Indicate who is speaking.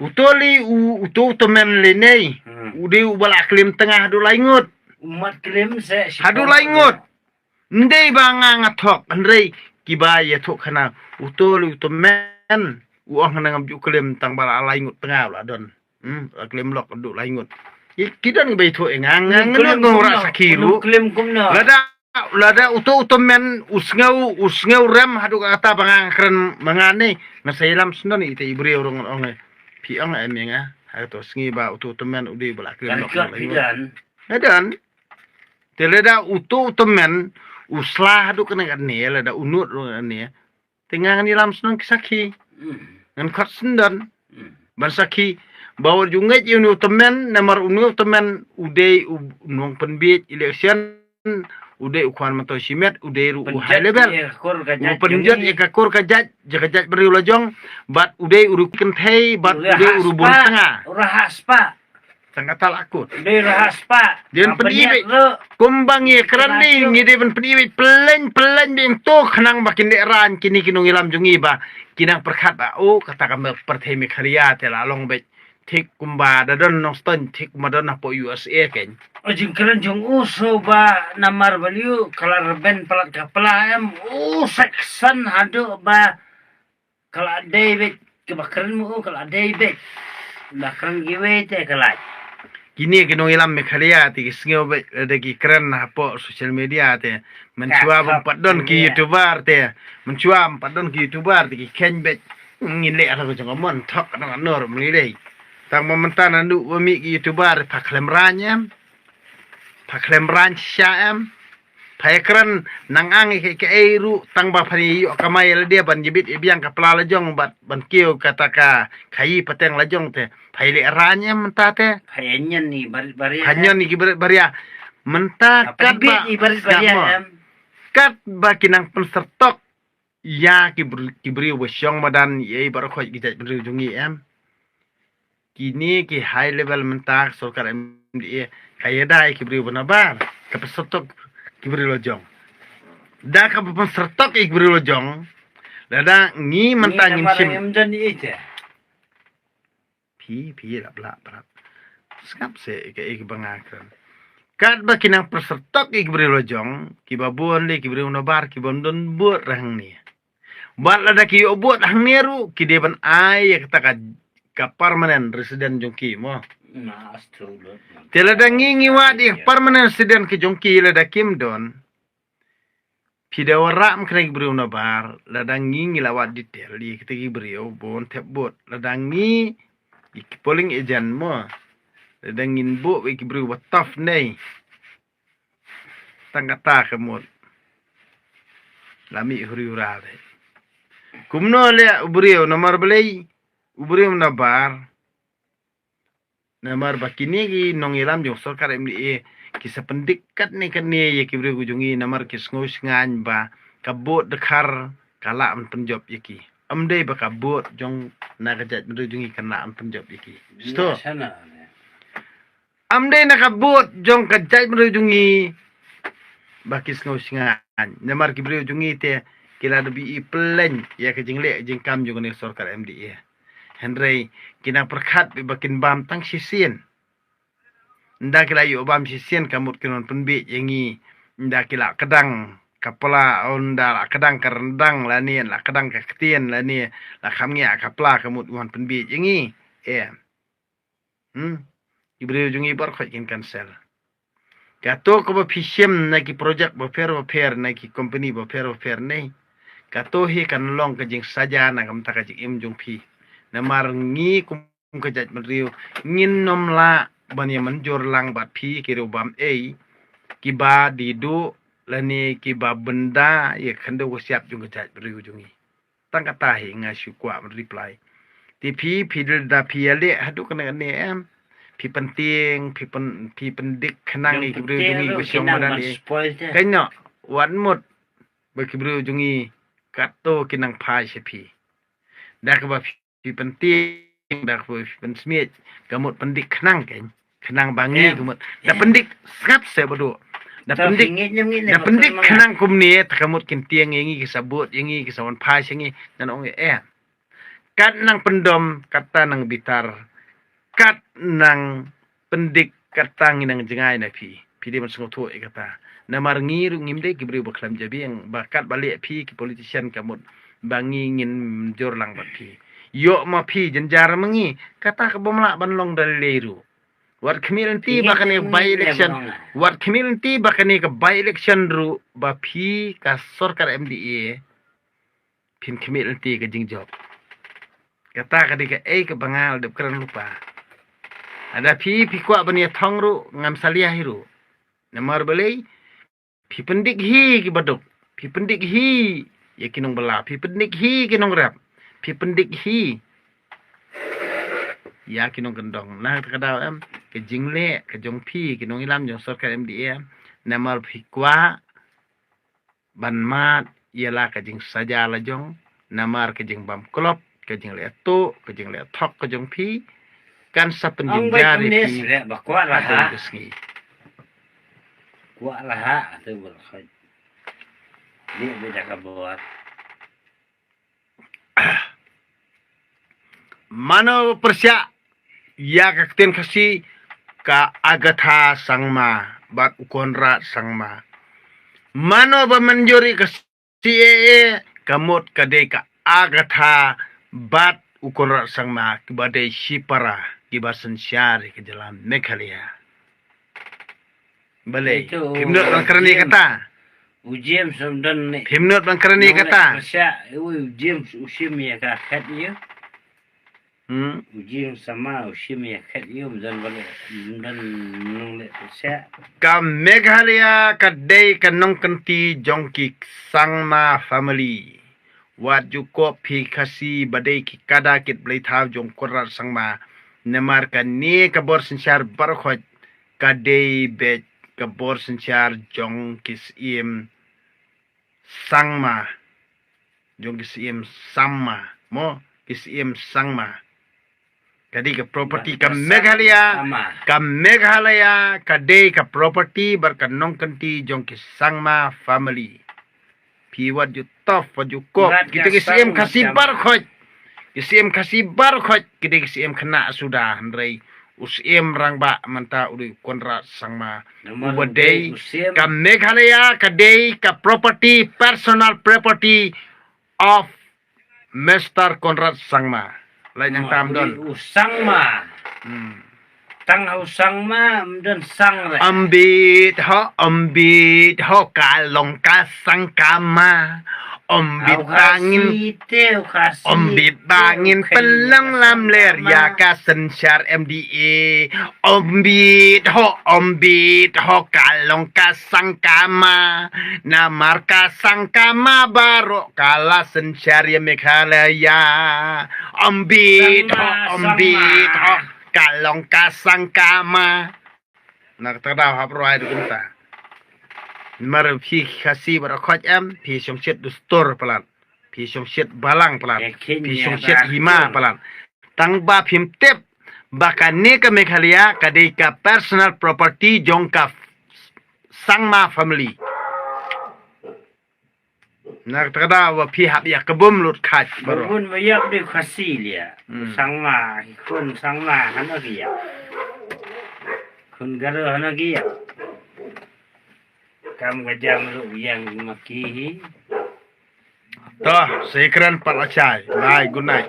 Speaker 1: Utoli utu temen lenei. Udi ubala klim tengah hadu laingut.
Speaker 2: Umat klim se.
Speaker 1: Hadu laingut. Ndei banga ngathok andrei kiba ya thok khana utoli temen uang hana ngam klim tang bala laingut tengah la don. Klim lok du laingut. Kidan bai thok engang ngora sakiru.
Speaker 2: Klim kumna.
Speaker 1: Lada utemen usngau rem hadu kata banga keren mangane ngasailam sendon ite ibri orang piang emenga hato sngi ba utemen udi bala krim lok dan teleda utemen uslah hadu kena ne lada unut ne tengah ni lam sendon kisaki ngan khat sendon bansaki bawa jungai unu utemen nomor unu utemen ude nong penbit election ude ukuan mato simet ude ru high level penjat ya kakor kajat jakajat beri lojong bat ude uru kenthei bat ude uru bon tengah
Speaker 2: rahas pa
Speaker 1: tangkatal akut
Speaker 2: ude rahas pa
Speaker 1: den penibit kumbang ye kerani ngide ben penibit pelen bing to khnang bakin de ran kini kinong ilam jungi ba kinang perkhat ba kata kami perthemi khariya tela long bet thik kumba dadon noston thik madon po USA ken
Speaker 2: ojing keren jong uso ba namar baliu kalar ben pelat kapala seksan hadu ba kala David kebakaran mu kala David bakaran giwe te kala
Speaker 1: kini kinong ilam me khariya ti sngo be degi keren po social media te menchua padon ki youtuber te menchua padon ki youtuber ti ken be ngile ala ko jong mon thok nang nor mli dei tang momentan andu wami youtuber paklem syam paikran nang ang ke eru tang ba phani yo kamai la dia ban jibit ibiang kapla la jong ban kiu kataka khai pateng la jong te phaile ranya menta te
Speaker 2: phayenyan ni baria
Speaker 1: hanyon ni baria menta kat ba kat ba kinang pensertok ya kibri wasyong madan ye bar khoj gijat bru jungi kini ki high level mentak sorkar MDA kaya dai kibri benabar kepesertok kibri lojong da ka pesertok kibri lojong lada ngi mentang ngim pi la bla prat skap se ke bangakran kat ba kinang pesertok kibri lojong kibabon le kibri unabar kibondon buat rang ni bat lada ki obot hang neru kideban ay kata ka permanent resident jongki mo telada ngingi wadi permanent resident ke jongki lada kim don pida waram kena beri una bar lada ngingi lawat detail di ketegi beri bon tebot lada ngi polling agent mo lada ngin bo ki beri wataf nei tangkata kemut lami huri urale kumno le beri nomor belai ubri nabar namar bakini ki nong ilam jong sarkar MDA kisa pendikat ni kan ni ye kibri ujungi namar kisngo singan ba kabot dekar kala am penjob yaki amdei ba kabot jong nakajat menujungi kana am penjob yaki sto amdei nakabot jong kajat menujungi ba kisngo singan namar kibri ujungi te kila debi plan ya kejingle jingkam jong ni sarkar MDA Henry kina perkhat bakin bam tang sisien nda kila yu bam sisien kamut kinon penbi yangi nda kila kedang kapala onda kedang kerendang la ni la kedang ketien la ni la khamnya kapla kamut wan penbi yangi ibri jungi bar khat kin cancel kato ko ba fisiem na ki project ba fair na ki company ba fair nei kato hi kan long ka jing saja na kam ta ka jing jung phi namar ngi kum kejat meriu ngin nom la bani manjur lang bat phi kiru bam kiba didu lani kiba benda ye khande ko siap jung kejat meriu jungi tang kata hi nga syukwa reply ti phi dil da phi ale hadu kana ne phi penting phi pendik khnang ni kibru jungi ko syong madan ni kaino wan mot ba kibru jungi kato kinang phai se phi da ka ba pi penting dak pi pensmiet gamut pendik kenang bangi gamut da pendik skap se bodo da pendik kenang kumni takamut kin tiang yangi kisabut yangi kisawan phai singi nan ong kat nang pendom kata nang bitar, kat nang pendik kata nginang jengai na pi dia masuk tu kata namar ngiru ngimde kibri baklam jabi yang bakat balik pi ki politician kamut bangi ngin jor lang bat pi yo ma pi jenjar mengi kata kebomla banlong dari leru wat community bakane by election wat community bakane ke by election ru ba pi ka sorkar MDA pin community ke jingjob kata kadika ke bangal de keren lupa ada pi kuat bani thong ru ngam saliah hiru namar balai pi pendik hi ki baduk pi pendik hi ya kinong bala pi pendik hi kinong rap pi pendik hi ya kinong gendong nah kadau ke jingle ke jong pi kinong ilam jong sarkar MDA namar pi kwa ban mat ialah ke jing saja la jong namar ke jing bam klop ke jing le tu ke jing le thok ke jong pi kan sa penjara pi
Speaker 2: bakwa lah ha
Speaker 1: kesngi
Speaker 2: kuat lah ha tu berkhaj ni beda kabar
Speaker 1: mano persya ya kakten kasi ka agatha sangma bat ukonra sangma mano ba manjuri kasi kamot kade ka agatha bat ukonra sangma kibade shipara kibasan syari ke dalam Meghalaya balai himnot bangkarani kata
Speaker 2: ujian samdan ni
Speaker 1: himnot bangkarani kata
Speaker 2: masya ujian usim ya ka khat ya ujian sama usim ya khat ya dan balik dan nung le masya
Speaker 1: ka Meghalaya ka day kanong kanti jongki sangma family wat juko pi kasi badai ki kada kit blai thaw jong korat sangma namar ka ni ka bor sinchar barkhot ka day bet ka bor sinchar jong kis im sangma jong kis im samma mo kis im sangma kadi ka property ka Meghalaya ka day ka property bar ka nong kanti jong kis sangma family piwat ju tof wat ju kop kita kis im kasih barkhot kisim kasih barkhot kita kisim kena sudah handrai usim rang ba manta uri konra sangma ubadai ka Meghalaya ka day ka property personal property of Mr. Konrad Sangma lain yang tam don
Speaker 2: sangma tang sangma dan sang
Speaker 1: ambit ho kalong kasang kama Ombit bangin pelang lam ler ya ka sensyar MDA ombit ho kalong kasang kama namar kasang kama baro kala sensyar ya Meghalaya ombit ho kalong kasang kama nak tadaw haproy dukunta mar phi khasi bar khoj am phi somchet dustur palan phi somchet balang palan phi somchet hima palan tang ba phim tep bakane ka Meghalaya kadai ka personal property jongka sangma family nak tada wa phi hab ya kebum lut khat baro
Speaker 2: bun mayak de khasi lia sangma kun sangma hanagia kun garo hanagia kam gajang lu yang maki
Speaker 1: toh sekran palachai bye good night